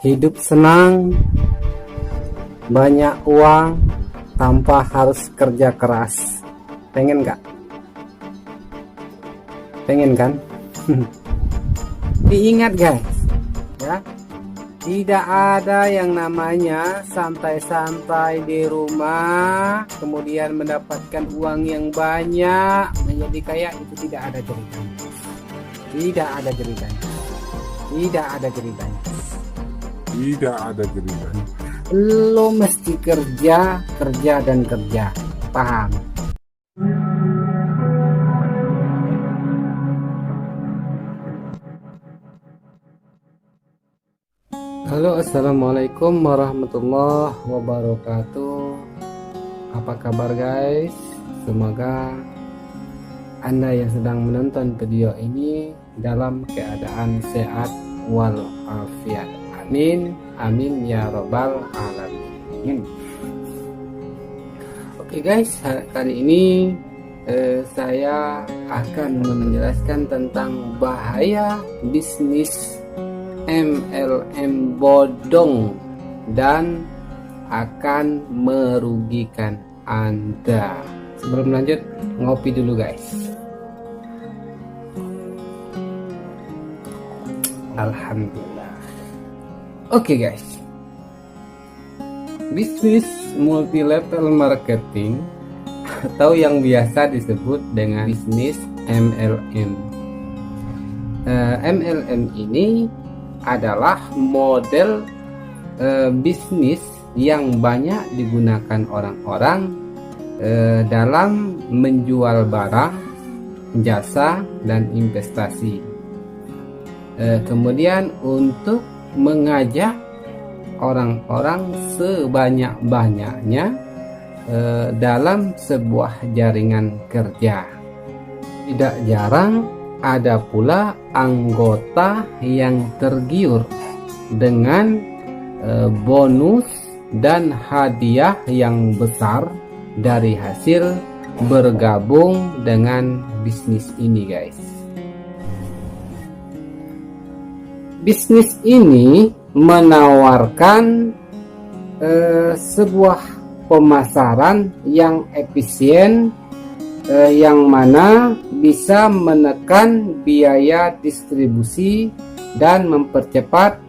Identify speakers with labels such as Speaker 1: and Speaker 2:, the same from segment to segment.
Speaker 1: Hidup senang, banyak uang, tanpa harus kerja keras. Pengen nggak? Pengen kan? Diingat guys, ya, tidak ada yang namanya santai-santai di rumah kemudian mendapatkan uang yang banyak menjadi kaya. Itu tidak ada ceritanya. Tidak ada ceritanya. Tidak ada ceritanya.
Speaker 2: Tidak ada ceritanya.
Speaker 1: Lo mesti kerja, kerja dan kerja. Paham? Halo, assalamualaikum warahmatullahi wabarakatuh. Apa kabar guys? Semoga Anda yang sedang menonton video ini dalam keadaan sehat walafiat. Amin, amin ya robbal alamin. Oke guys, kali ini saya akan menjelaskan tentang bahaya bisnis MLM bodong dan akan merugikan Anda. Sebelum lanjut, ngopi dulu guys. Alhamdulillah. Oke guys, bisnis multi level marketing atau yang biasa disebut dengan bisnis MLM. MLM ini adalah model bisnis yang banyak digunakan orang-orang dalam menjual barang, jasa, dan investasi. Kemudian untuk mengajak orang-orang sebanyak-banyaknya dalam sebuah jaringan kerja. Tidak jarang ada pula anggota yang tergiur dengan bonus dan hadiah yang besar dari hasil bergabung dengan bisnis ini guys. Bisnis ini menawarkan sebuah pemasaran yang efisien, yang mana bisa menekan biaya distribusi dan mempercepat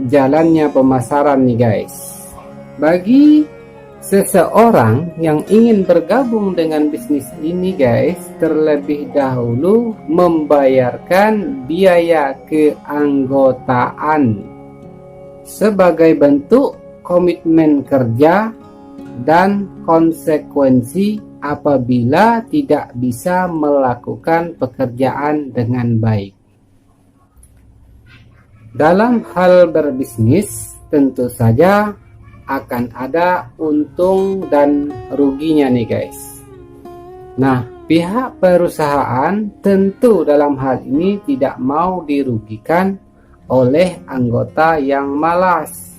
Speaker 1: jalannya pemasaran nih guys. Bagi seseorang yang ingin bergabung dengan bisnis ini guys, terlebih dahulu membayarkan biaya keanggotaan sebagai bentuk komitmen kerja dan konsekuensi apabila tidak bisa melakukan pekerjaan dengan baik. Dalam hal berbisnis tentu saja akan ada untung dan ruginya nih guys. Nah, pihak perusahaan tentu dalam hal ini tidak mau dirugikan oleh anggota yang malas.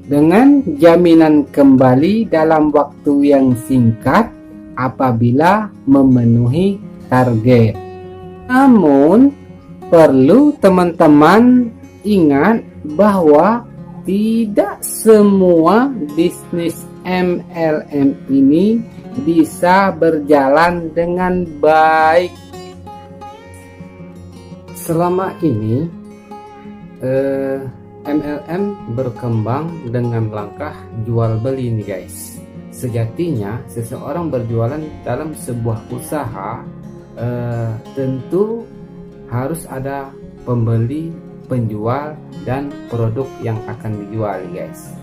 Speaker 1: Dengan jaminan kembali dalam waktu yang singkat apabila memenuhi target. Namun, perlu teman-teman ingat bahwa tidak semua bisnis MLM ini bisa berjalan dengan baik. Selama ini MLM berkembang dengan langkah jual beli nih guys. Sejatinya seseorang berjualan dalam sebuah usaha tentu harus ada pembeli, penjual, dan produk yang akan dijual guys.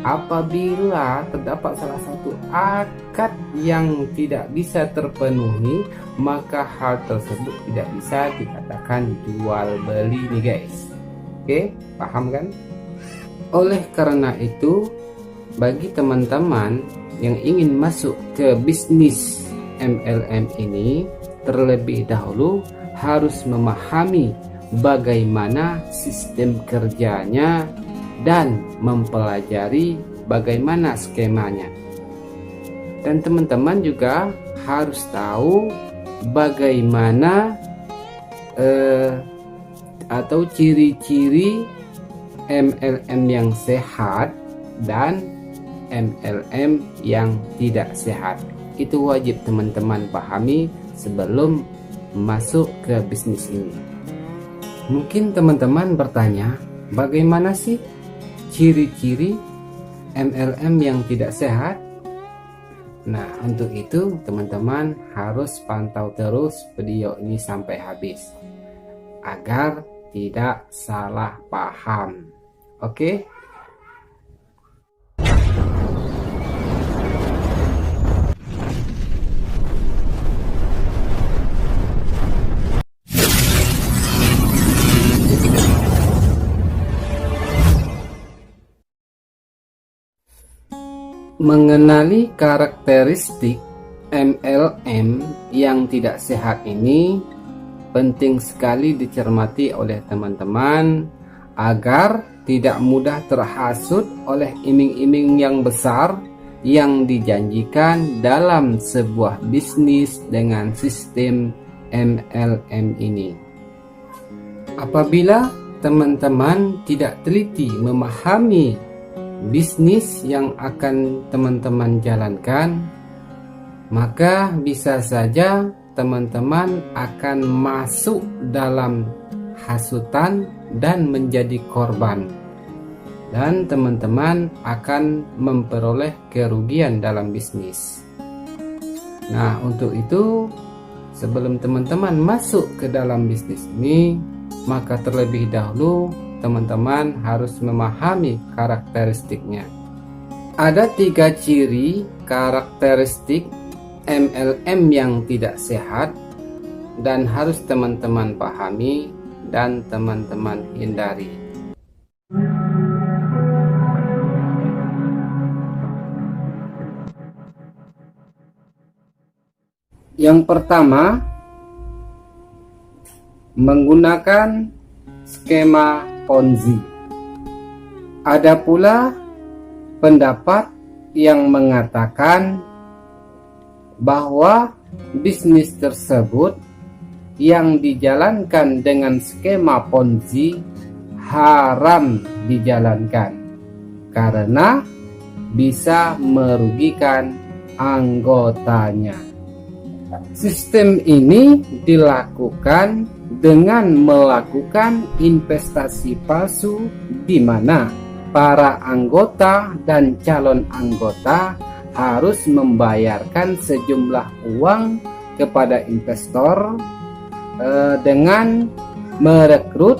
Speaker 1: Apabila terdapat salah satu akad yang tidak bisa terpenuhi, maka hal tersebut tidak bisa dikatakan jual beli nih guys. Oke, paham kan? Oleh karena itu, bagi teman-teman yang ingin masuk ke bisnis MLM ini, terlebih dahulu harus memahami bagaimana sistem kerjanya dan mempelajari bagaimana skemanya. Dan teman-teman juga harus tahu bagaimana atau ciri-ciri MLM yang sehat dan MLM yang tidak sehat. Itu wajib teman-teman pahami sebelum masuk ke bisnis ini. Mungkin teman-teman bertanya, bagaimana sih ciri-ciri MLM yang tidak sehat? Nah, untuk itu teman-teman harus pantau terus video ini sampai habis agar tidak salah paham. Oke? Mengenali karakteristik MLM yang tidak sehat ini penting sekali dicermati oleh teman-teman agar tidak mudah terhasut oleh iming-iming yang besar yang dijanjikan dalam sebuah bisnis dengan sistem MLM ini. Apabila teman-teman tidak teliti memahami bisnis yang akan teman-teman jalankan, maka bisa saja teman-teman akan masuk dalam hasutan dan menjadi korban, dan teman-teman akan memperoleh kerugian dalam bisnis. Nah, untuk itu sebelum teman-teman masuk ke dalam bisnis ini, maka terlebih dahulu teman-teman harus memahami karakteristiknya. Ada 3 ciri karakteristik MLM yang tidak sehat dan harus teman-teman pahami dan teman-teman hindari. Yang pertama, menggunakan skema Ponzi. Ada pula pendapat yang mengatakan bahwa bisnis tersebut yang dijalankan dengan skema Ponzi haram dijalankan karena bisa merugikan anggotanya. Sistem ini dilakukan dengan melakukan investasi palsu di mana para anggota dan calon anggota harus membayarkan sejumlah uang kepada investor dengan merekrut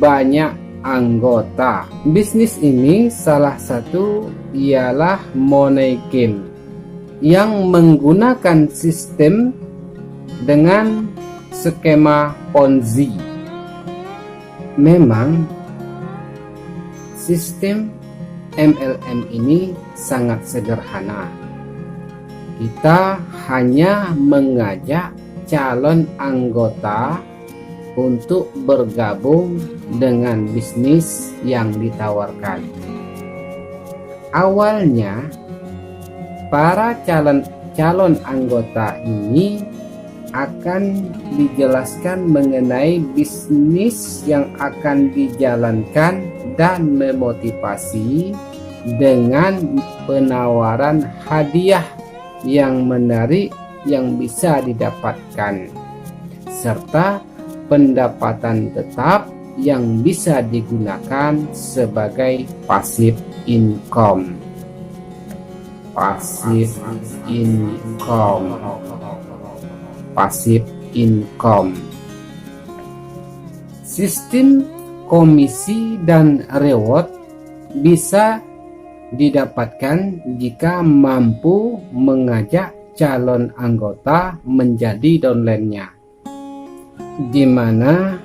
Speaker 1: banyak anggota. Bisnis ini salah satu ialah money game yang menggunakan sistem dengan skema Ponzi. Memang sistem MLM ini sangat sederhana. Kita hanya mengajak calon anggota untuk bergabung dengan bisnis yang ditawarkan. Awalnya para calon anggota ini akan dijelaskan mengenai bisnis yang akan dijalankan dan memotivasi dengan penawaran hadiah yang menarik yang bisa didapatkan serta pendapatan tetap yang bisa digunakan sebagai passive income. Passive income. Sistem komisi dan reward bisa didapatkan jika mampu mengajak calon anggota menjadi downline-nya, di mana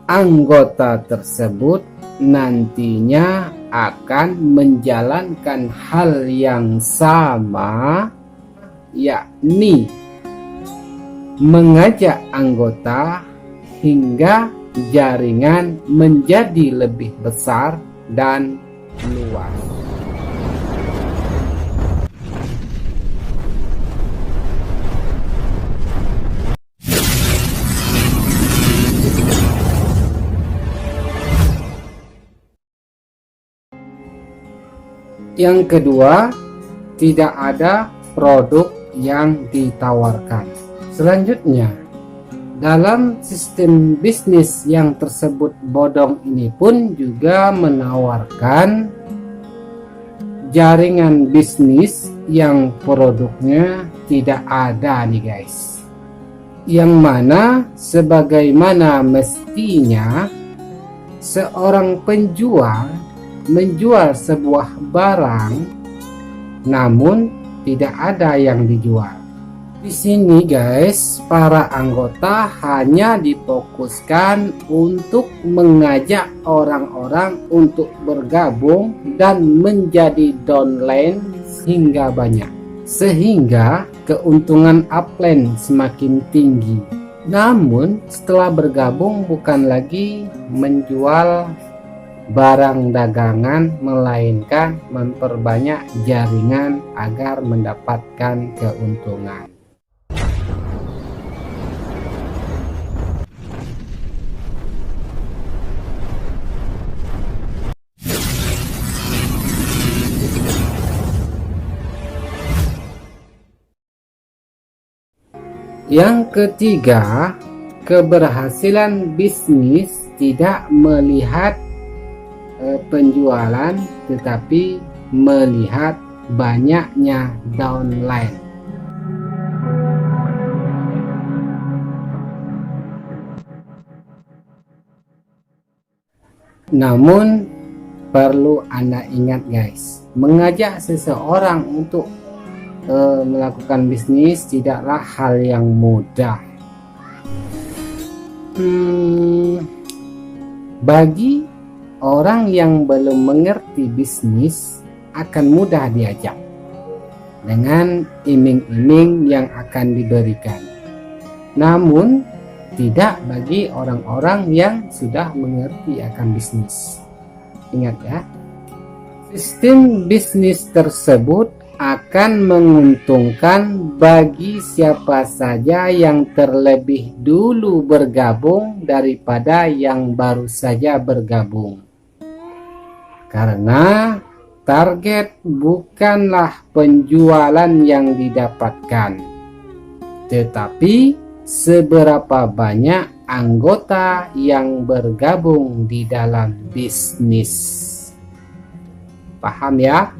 Speaker 1: anggota tersebut nantinya akan menjalankan hal yang sama, yakni mengajak anggota hingga jaringan menjadi lebih besar dan luas. Yang kedua, tidak ada produk yang ditawarkan. Selanjutnya, dalam sistem bisnis yang tersebut bodong ini pun juga menawarkan jaringan bisnis yang produknya tidak ada nih guys, yang mana sebagaimana mestinya seorang penjual menjual sebuah barang namun tidak ada yang dijual. Di sini guys, para anggota hanya difokuskan untuk mengajak orang-orang untuk bergabung dan menjadi downline hingga banyak, sehingga keuntungan upline semakin tinggi. Namun setelah bergabung bukan lagi menjual barang dagangan, melainkan memperbanyak jaringan agar mendapatkan keuntungan. Yang ketiga, keberhasilan bisnis tidak melihat penjualan tetapi melihat banyaknya downline. Namun perlu Anda ingat guys, mengajak seseorang untuk melakukan bisnis tidaklah hal yang mudah. Bagi orang yang belum mengerti bisnis akan mudah diajak dengan iming-iming yang akan diberikan. Namun tidak bagi orang-orang yang sudah mengerti akan bisnis. Ingat ya, sistem bisnis tersebut akan menguntungkan bagi siapa saja yang terlebih dulu bergabung daripada yang baru saja bergabung. Karena target bukanlah penjualan yang didapatkan, tetapi seberapa banyak anggota yang bergabung di dalam bisnis. Paham ya?